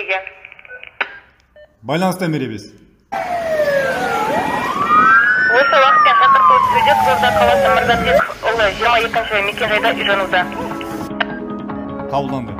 келген. Байланыстан беребиз. Осы уақытпен шақырту түсуде Қызылорда қаласы Мырзабек ұлы 22-ші мекенжайда үй жануда. Қабылданды.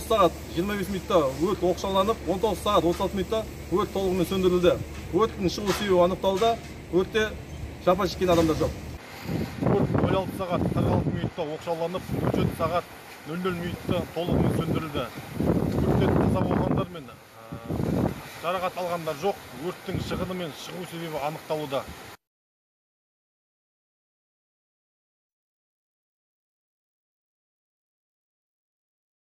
Сағат 25 минутта өрт оқшауланып, 19 сағат 36 минутта өрт толығымен сөндірілді. Өрттің шығу себебі анықталды. Өртте жапа шеккен адамдар жоқ. Өрт 16 сағат 46 минутта оқшауланып, 17 сағат 00 минутта толығымен сөндірілді. Өрттен қаза болғандар мен жарақат алғандар жоқ. Өрттің шығыны мен шығу себебі анықталуда.